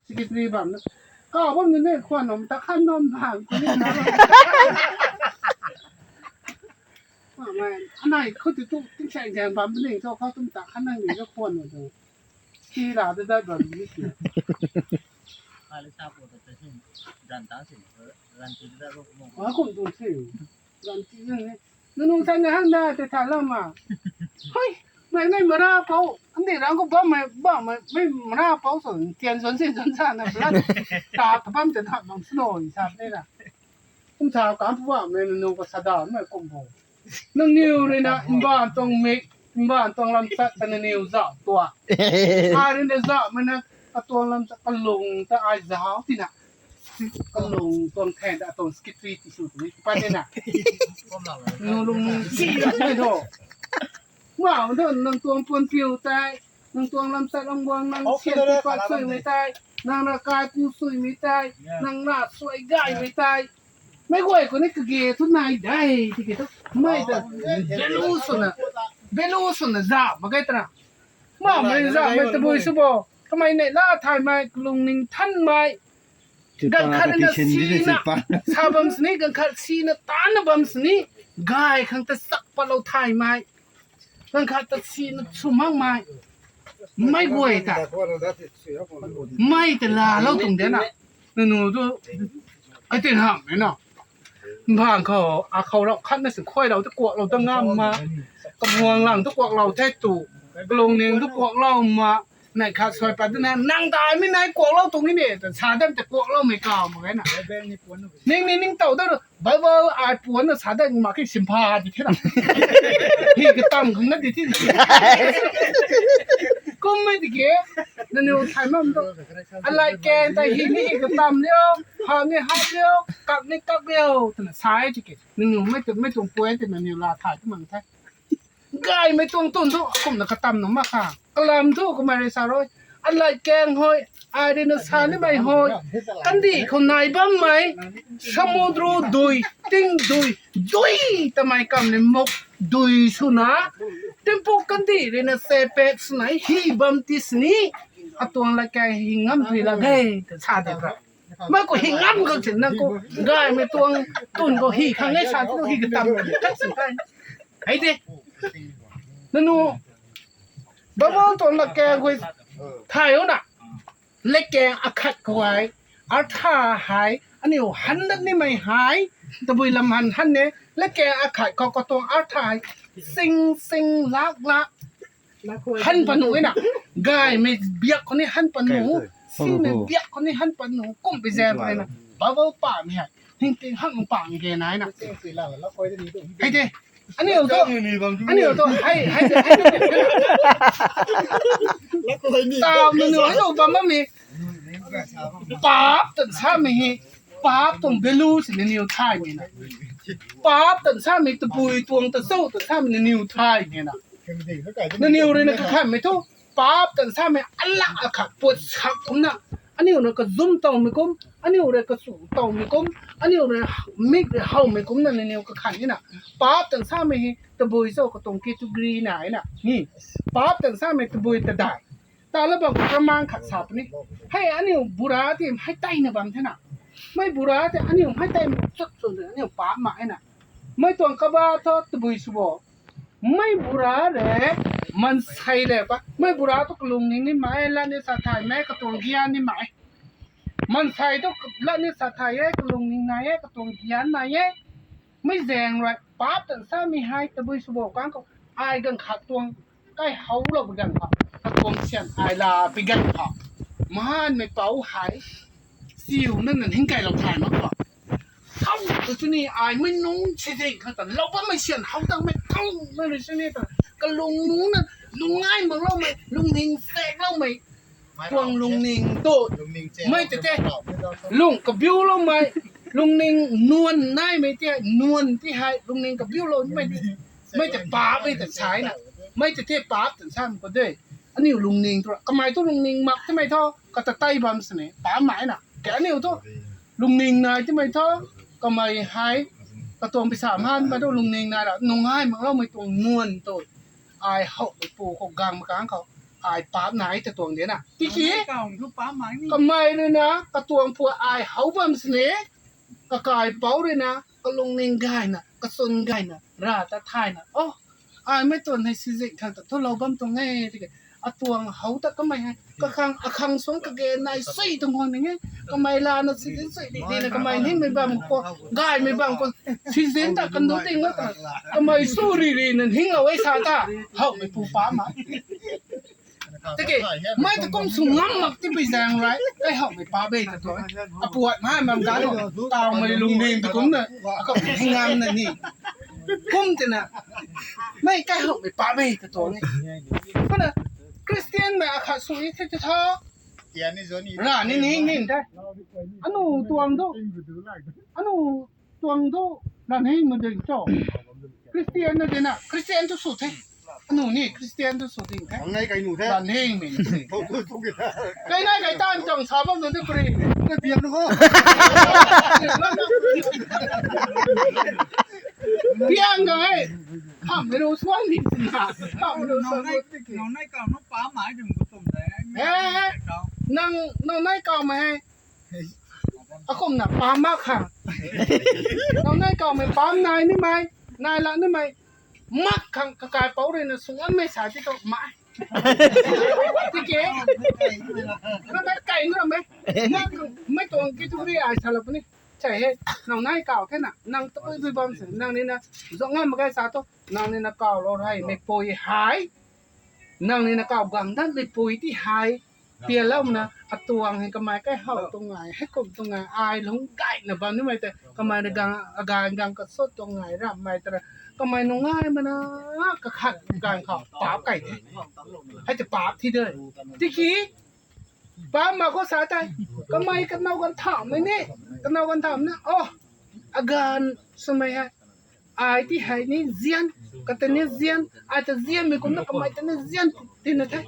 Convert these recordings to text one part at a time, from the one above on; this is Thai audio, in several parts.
secretary bam ka bom ne khwan nom ta khan nom hang ko ni na ma anai ko tu tu tin chang chang bam ne so ka tum ta khan nang ni ko khwan no ki la da bam ni ki Kali sapu tu sih jantan sih, ranti kita tu mau. wa ko tu si ran ti ne nu sang ga hang da ta ta la ma hoi mai mai ma ra pao anh để rằng có bom màไม่มาราเปาสนเทียนสนสินสนชานะพลัดตาตะปั้มจะทำบางสโนยชาได้ล่ะผมชาวการผู้ว่ามันนูก็สะดอนไม่กลมโบนึงนิวเลยนะบ้านตรงเมกบ้านตรงลำสัตเป็นนิวจ่อตัวอาเรื่องจ่อมันนะตัวลำสัตกลงแต่ไอ้จ่อที่น่ะกลงตรงแทนแต่ตรงสกิทรีที่สุดนี่ไปเนี่ยน่ะนูลุงชี้ไม่โดว้าวเดินนั่งตัวปนฟิวใจนั่งตัวลำไส้ลำวงนั่งเชียนที่ปากสวยไม่ตายนั่งร่างกายกูสวยไม่ตายนั่งหน้าสวยง่ายไม่ตายไม่ไหวคนนี้ก็เกย์ทุกนายได้ที่เกย์ทุกไม่แต่เบลูสุนะจ้ามาไกลตระมาไม่จ้าไม่ตะบุยสุบทำไมเนี่ยล่าถ่ายมาลุงนิ่งท่านไม่กันขันนั่นสีน่ะชาวบัมสนี่กันขันสีน่ะตานบัมสนี่กายขังแต่สักปะเราถ่ายมากันขันแต่สีน่ะชุ่มมากมายไม่กลัวแต่ไม่แต่ลาเราตรงเดียน่ะหนูตัวไอ้เต็นห่างเนี่ยเนาะผ่านเขาเขาเราขั้นในสิ่งค่อยเราตะกวกเราต้องงามมากระบวงหลังตะกวกเราแท้ตู่กลงเนียงตะกวกเรามาในขาซอยปัตตานีนั่งตายไม่นายกวกเราตรงนี้เนี่ยแต่ชาดำแต่กวกเราไม่กล้าเหมือนกันน่ะนิ่งเต่าได้เลยบ้าไอ้ปวนน่ะชาดำมาแค่สิมพาดิที่ไหนพี่ก็ตั้มของนั่นดิที่ก็ไม่ติเกะนั่นอยู่ไทยมันต้องอะไรแกแต่หินนี่ก็ตั้มเลี้ยวหางนี่หางเลี้ยวกักนี่กักเลี้ยวแต่ละซ้ายจิเกะนั่นอยู่ไม่ตรงป่วยแต่นั่นอยู่ลาถ่ายที่มันแท้กายไม่ตรงต้นทุกคนน่ะก็ตั้มหนุ่มมากค่ะกลามทุกก็ไม่ได้สารอยอะไรแกงหอยไอเดนสารนี่ไม่หอยกันดีคนไหนบ้างไหมสมุทรดุยติ้งดุยทำไมกำเนี่ยมกดุยสุนัขtempo kandi rena sepe snai hi bam tisni atong la kai hingam pri la gai ta cha de bra ma ko hingam ko chen na ko gai me tuang tun ko hi khang ngai sa tu hi ka tam ka sin kai ai de nanu ba ba ton la kai ko thai o na le kai akhat ko ai ar tha hai ani o han ni mai hai ta bui lam han ne le kai akhat ko tong ar thai sing lak han panu ina gai me biak ko ni han panu si me biak ko ni han panu kum pe zer pa na ba ba pa mi ha ting ting hang pa mi ge nai na ai de ani o to hai ta mi no ai ba ma mi pa tan sa mi pa tong belu si ni o thai mi na pa tan sa mi tu pui tuang ta so ta sa mi ni o thai mi naนั่นนี่เลยนะก็ข้ามไม่ทุกป๊าบแต่ถ้าไม่อัลลักอะค่ะปวดชักผมนะอันนี้เราก็ซุ่มตองไม่กุ้มอันนี้เราก็สูงตองไม่กุ้มอันนี้เราไม่เฮาไม่กุ้มนั่นนี่ก็ขันนี่นะป๊าบแต่ถ้าไม่ตะบุยโซ่ก็ตรงกิจูกรีไหนน่ะนี่ป๊าบแต่ถ้าไม่ตะบุยตะได้แต่แล้วบอกประมาณขัดสับนี่ให้อันนี้บุราที่ให้ไตนะบางท่าน่ะไม่บุราที่อันนี้ให้ไตสักส่วนอันนี้ป๊าบมาไอ้น่ะไม่ตัวกบ้าทอดตะบุยสุบไม่บุราเลยมันใช่เลยปะไม่บุราตุกลุงนี่ไหมแล้วนี่สัตย์ไทยแม่กระตุ้งกิยานนี่ไหมมันใช่ตุกแล้วนี่สัตย์ไทยกระลุงนี่ไงกระตุ้งกิยานไหมไม่แรงเลยป๊าบแต่สามีให้ตะบุยสบกันก็ไอ้กันขัดตัวใกล้เขาเราไปกันครับกระตุ้งเชียนไอ้ลาไปกันครับมันไม่เป่าหายสิวนั่นนั่นหิ้งไก่เราถ่ายมากกว่าเขาตัวนี้ไอ้ไม่นุ่งเฉยๆเขาแต่เราก็ไม่เชียนเขาตั้งไม่เขาไม่เลยใช่ไหมแต่ก็ลุงนู้นน่ะลุงง่ายมึงเล่าไหมลุงนิงแตกเล่าไหมพวงลุงนิงโตไม่แต่ลุงกับบิวเล่าไหมลุงนิงนวลได้ไหมเจ้นวลที่ให้ลุงนิงกับบิวเราไม่แต่ป้าไม่แต่ใช้น่ะไม่แต่เทป้าแต่ใช่มันก็ได้อันนี้ลุงนิงตัวทำไมตัวลุงนิงมักทำไมท่อก็จะไต่บำเสน่ห์ป้าหมายน่ะแกนี่ตัวลุงนิงนายทำไมท่อก็ไม่ให้กระตัวไป3,000มาตัวลุงนิงนายละนุ่งง่ายมึงเล่าไม่ตัวนวลตัวไอ้เขาไปปูเขากางมากางเขา อายป๊าบไหนแต่ตัวเนี้ยน่ะที่ขี้ เก่าทุกป้าหมายนี่ ก็ไม่เลยนะกระตวงพัวอายเฮาบัมสเนก็กายเป้าเลยนะก็ลงเนงกายน่ะก็สนกายน่ะราตะทายน่ะโอ้อายไม่ตัวในซิซิคังแต่ทุเราบัมตรงไงที่กอตวงเฮาตะก็ไม่ให้ก็คังอคังสงกะเกนายซี่ตรงหัวนี่ไงก็ไม่ลานะซิซิดีนะก็ไม่นี่ไม่บัมก็กายไม่บัมก็ซิซินตะกันดูติงว่าก็ไม่สู้รีนั่นหิงเอาไว้ซาตาเฮาไม่ปูฟ้ามาตะกี้ไม่ตะก้มสูงล้ำหมักที่ไปแซงไรไอ้เฮาไม่ป้าเบ้ตะตัวอะปวดมามันกันตาวไม่ลุงเนงตะกุ้มน่ะก็ให้งามน่ะนี่กุ้มจะน่ะไม่ใกล้เฮาไม่ป้าเบ้ตะตัวนี่เพราะน่ะคริสเตียนแม่อาคาสุยเทจะท้อ Tiada zoni. ร่านี่นี่ได้อันนู้ตวงโตอันนู้ตวงโตนั่นให้มันเดินจ่อคริสเตียนน่ะเดน่ะคริสเตียนทุกสุดเท่อันนู้นี่คริสเตียนทุกสุดจริงแท้ Ang ngay kay Nude. นั่นให้มัน Tutok kita. ไก่ไก่ต้านจังสาบังนั่นได้ปรี Kay biyak na ko. เพียงไงทำไม่รู้ส่วนนี้สินะทำไม่รู้ส่วนนี้ Nong nay ikaw no pa mãi đừng có tùm thế. นั่งนายเก่ามาให้อาคมน่ะปามมากค่ะนายเก่าไม่ปามนายนี่ไหมนายละนี่ไหมมักขังกายเป้าเลยนะสวนไม่สาที่ต้องมาที่เก๋นั่นได้ไก่นั่นไหมนั่งไม่ตรงกี่ทุเรียนสลับนี่ใช่เฮ้น้องนายเก่าแค่น่ะนั่งตะกุยบอมสินั่งนี่นะสองงานมาไกลสาตัวนั่งนี่นะเก่าเราให้ไม่ป่วยหายนั่งนี่นะเก่าบังด้านไม่ป่วยที่หายเปลี่ยนแล้วนะอัตวงให้กำไมใกล้เข้าตรงไหนให้กลมตรงไหนอายหลงไก่นะบางนี่ไม่แต่กำไมในกังอาการกังกระสดตรงไหนรำไม่แต่กำไมน้องง่ายมานะกระขัดการเขาปาบไก่ให้จะปาบที่เดินที่ขี้ปาบมาก็สาใจกำไมกันเนากันถามไหมนี่กันเนากันถามนะอ๋ออาการสมัยฮะอายที่ให้นี่เซียนกันแต่เนี่ยเซียนอาจจะเซียนไม่คุ้มนะกำไมแต่เนี่ยเซียนที่นั่นใช่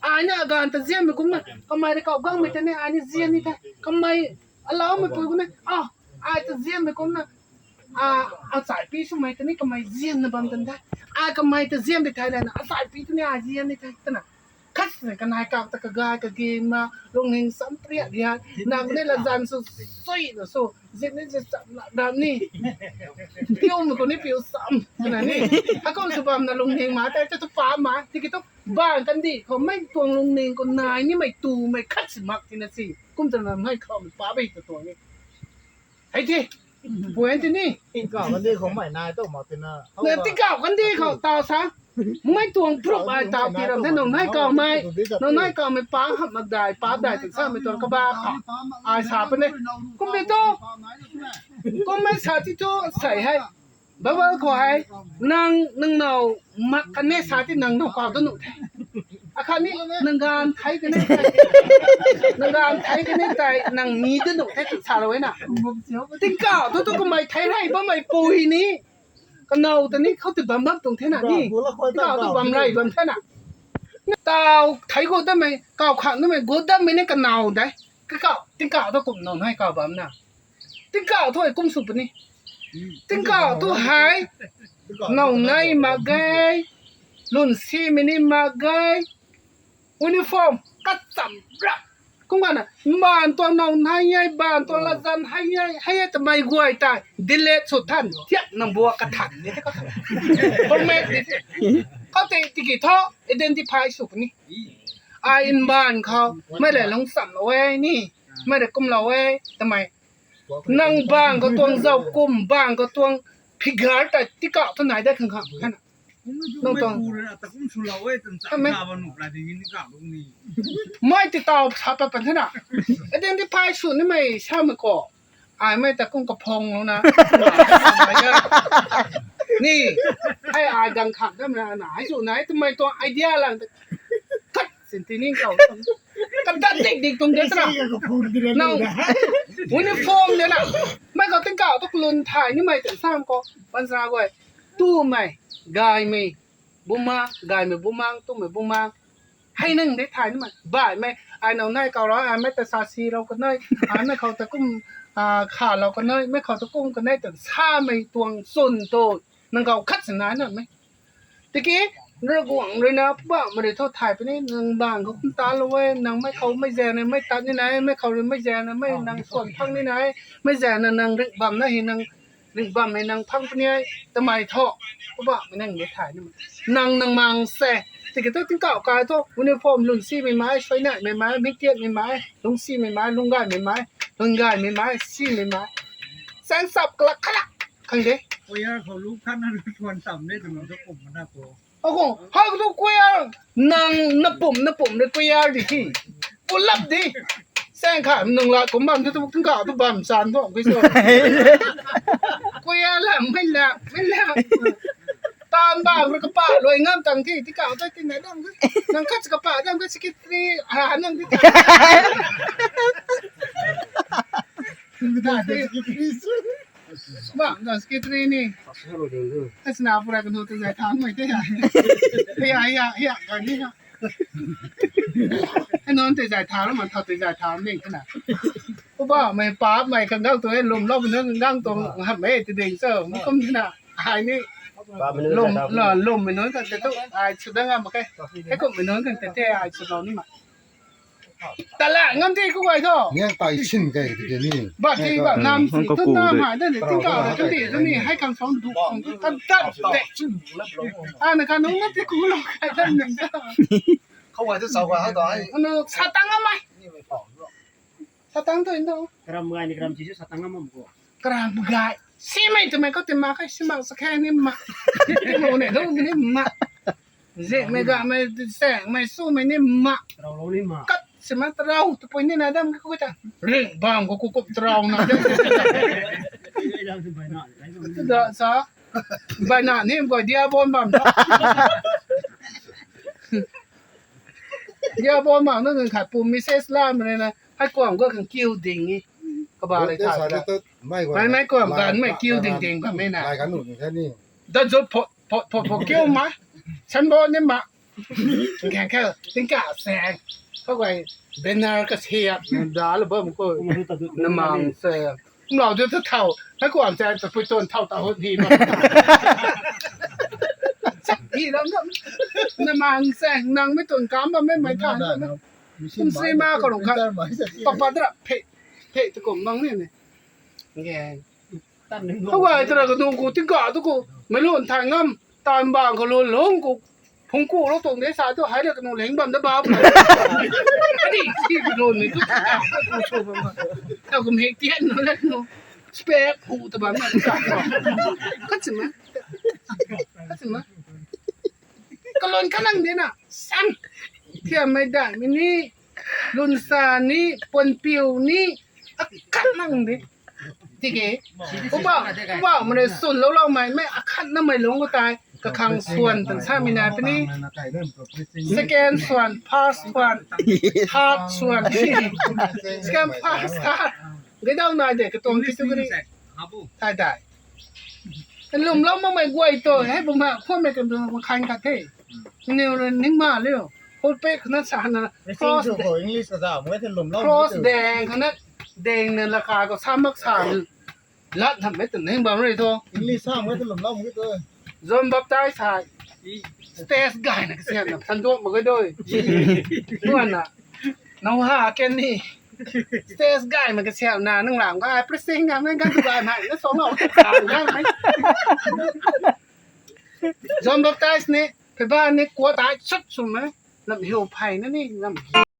Anya agan ta zian me kumna kamai de ka gang me tane ani zian ni ta kamai alaw me pu kumna ai ta zian me kumna a sai pi su mai tane kamai zian na bam tan ta kamai ta zian de thailand a sai pi tane a zian ni ta tana kat ne kan hai ka ta ka ga ka ge ma long ning sam priya dia nang ne la zan su soi no so zian ne sam da ni piu me ko ni piu sam tana ni akon su bam na long ning ma ta ta pa ma ti ki toบ้านกันดิเขาไม่ตวงลงเนงก็นายนี่ไม่ตูไม่คัดสมักทีนะสิกุ้มจะนำให้เขามันป้าไปตัวนี้ไอ้ที่ป่วยที่นี่ Tin cả vấn đề không phải nai tôi mà tin là. เนี่ยที่เก่ากันดิเขาตาซะไม่ตวงพรุบไอ้ตาที่เราท่านน้องนายเก่าไม่น้องนายเก่าไม่ป้าหับมาได้ป้าได้ถึงซะไม่ตวงกระบาค่ะไอ้สาปเนี่ยกุ้มไม่โตกุ้มไม่สาที่โตใส่ให้บ้าขอให้นางนึงเนามักกันแน่สาที่นางนองก่อนตัวหนุ่มแท้อาคารนี้นางงานไทยกันแน่ใจนางงานไทยกันแน่ใจนางมีตัวหนุ่มแท้ชาเลยนะติ๊กเก่าตัวก็ไม่ไทยให้บ้าไม่ปุยนี้ก็เนาตัวนี้เขาติดบัมบัมตรงเท่านั้นนี่เก่าตัวบัมไรบัมเท่านั้นเต่าไทยกูได้ไหมเก่าขังได้ไหมกูได้ไหมนี่ก็เนาได้ก็เก่าติ๊กเก่าตัวกลุ่มเนาให้เก่าบัมน่ะติ๊กเก่าตัวไอ้กลุ่มสุดนี่ติ๊กเก่าตัวหายน้องนายมาไงรุ่นซีมินิมาไงยูนิฟอร์มกัดสัมรับกูว่าน่ะบ้านตัวน้องนายใหญ่บ้านตัวละจันให้ใหญ่ให้ทำไมกวยตายดิเลตสุดท่านเทียบนางบัวกระถันนี่ที่เขาคนแม่เขาติกิท่อ identify สุดนี่ไอ้บ้านเขาไม่ได้ลงสัมเอาไว้นี่ไม่ได้กุมเราไว้ทำไมนั่งบ้านก็ตัวเจ้ากุมบ้านก็ตัวพิการแต่ที่เก่าท่านไหนได้ข้างๆนั่นน้องตองไม่ติดต่อชาวเป็นท่านอ่ะไอเดนที่พายสุดนี่ไม่ใช่ไม่ก่อไอไม่แต่กุ้งกระพงแล้วนะนี่ให้ไอดังขับได้ไหมไหนสุดไหนทำไมตัวไอเดียหลังคัดสินทีนี่เก่ากันดันเด็กๆตรงเดียวนะน้องยูนิฟอร์มเนี่ยนะไม่ก็ตั้งเก่าต้องลุนถ่ายนี่ไม่แต่สร้างก็ปัญหาไว้ตู้ไม่กายไม่บุมากายไม่บุมังตู้ไม่บุมังให้นึ่งได้ถ่ายนี่มันบ่ายไม่ไอ้เราในเก่าร้อยไอ้ไม่แต่ซาซีเราก็เนยไอ้ไม่เขาตะกุ้มขาเราก็เนยไม่เขาตะกุ้มก็เนยแต่ซาไม่ตวงส่วนโตนั่งเก่าคัดสนานนั่นไหมตะกี้ ระวังเลยนะบ้าไม่ได้โทษถ่ายไปนี่นางบางเขาคุณตาเลยเว้ยนางไม่เขาไม่แย่นะไม่ตัดนี่ไหนไม่เขาเลยไม่แย่นะไม่นางส่วนพังนี่ไหนไม่แย่นะนางริบำนะเห็นนางริบำในนางพังปะเนี่ยทำไมเถาะก็บ้าไม่นั่งเดี๋ยวถ่ายนี่มันนางมังแซ่แต่ก็ต้องเก่ากายเถอะวันนี้ผมลุงซี่ไม่ไม้ไฟหน้าไม่ไม้ไม่เตี้ยไม่ไม้ลุงซี่ไม่ไม้ลุงง่ายไม่ไม้ลุงง่ายไม่ไม้ซี่ไม่ไม้แสงสับกลักขลักขังเด้ โอ้ยเขารู้ขั้นนั้นชวนต่ำได้ถึงเราจะผมมันน่ากลัว Ako, hag do kuya nang napum de kuya di ki. Ulap di. Sang kha nang la ko mam tu tu ka tu bam san to ki so. Kuya la mai la. Tan ba ru ka pa loi ngam tang ki ti ka ta ti na dam. Nang ka ka pa dam ka sikitri ha nang di. Ba, da sikitri ni. Asna pura kan hote jai tham mai te ya. Ya kan ni ha. Ai non te jai tham mà thật te jai tham ni kana. Ko ba mai pa mai kan dang to ai lom lo ben dang to ha mai te ding sơ, mo kom ni na. Ai ni lom mai non kan te to ai sedang ma kai. Ai ko mai non kan te ai sedang ni ma. Ta la ngam ti ko wai tho. เนี่ยไต่ชินไก่ที่นี่ Ba ti ba nam si tu na ma de ni tin ka ta ni hai kan song du kan ta de chu. Na kan no ti ku lo kai ta ni da. เขาไว้ทุกเสาร์ว่าเขาต่อให้ Ano sa tanga mai. นี่ไม่ปอกหรอก Sa tang to indo. Keram gaya ni keram cicu satang amam ko. Kram gai. Si mai tu mai ko ti ma kai si ma sa kai ni ma. Ti mo ne do ni ma. Ze me ga me se mai su me ni ma. Terau law ni mah. Kat si ma trau tu po ni na dam ko ta. Ring bam ko ko trau na. Ini dah tu banyak. Tu da sa. Ba na ni ko dia bon bam. Dia bon bam no kan khat pu mi ses la ma ne na. Hai kwam ko kan kiu ding ni. Ko ba le เดี๋ยว ta. สายเตอร์ไม่กว่า ไม่กว่ากันไม่กิ้วเด้งๆแบบไม่น่ะ รายการหนุนแค่นี้ Da jo po kiu ma. Chan bo ni ma. Kan ka tin ka sang. Ko wai benar ka sia da le ba mo ko Umur tu tu. na mang se.เราจะเท่าถ้าก่อนจะไปต้นเท่าตาหดทีมาสักทีแล้วนะมังแซงนางไม่ต้นกามไม่ไม่ทานนะคุณซีมาก็หลงคันปะปะตระเพตะกมบังเนี่ยแก Tan ni. เพราะว่าตระก็ดูกูติ้งกะตุกูไม่รู้ทางงำตามบางก็โลหลงกูพงกูแล้วตรงได้สาตัวหายแล้วก็นูเหลงบัมได้บ้าอันนี้ที่โดนนี่ทุกอย่างกูโชว์มาแล้วก็มีเตี้ยนแล้วนูสเปกหูตะบันมันก็สิมาก็ลนขนังเดียน่ะสั่งเที่ยไม่ได้มินี่ลุนซานี่ปนปิวนี่ขันนั่งดิที่เก๋กูบอกมันเลยสุนแล้วเราไม่ขันนั่งไม่ลงก็ตายกระคังส่วนต่างชาติมีนาไปนี่สแกนส่วนพาสส่วนฮาร์ดส่วนสแกนพาสฮาร์ดได้ดาวนาเด็กกระตุ้มที่ตุกนี่ Abu. ได้เป็นลุมแล้วมันไม่กวยตัวให้ผมมาพูดไม่กันมาคันกันเท่เนี่ยนิ่งมาเลยพูดเป๊กขนาดสารนะ cross โอ้ยอังกฤษก็ได้ไม่ถึงลมล้อ cross แดงขนาดแดงเนี่ยราคาก็3 ลัดทำไม่ถึงให้บ้างเลยทัว อังกฤษสร้างไม่ถึงลมล้อมันก็ตัว จนแบบใจสายสเตสไกนะก็เสียนะทันโดมันก็ด้วยนู่นน่ะน้องหาแกนี่สเตสไกมันก็เสียนานั่งหลังก็ไอ้ประสิงกันนั่นกันทุกอย่างให้แล้ว2 เอาขาวได้ไหมจนแบบใจนี่ไปบ้านนี่กลัวตายชุดสุดไหมลำหิวไผ่นั่นนี่ลำ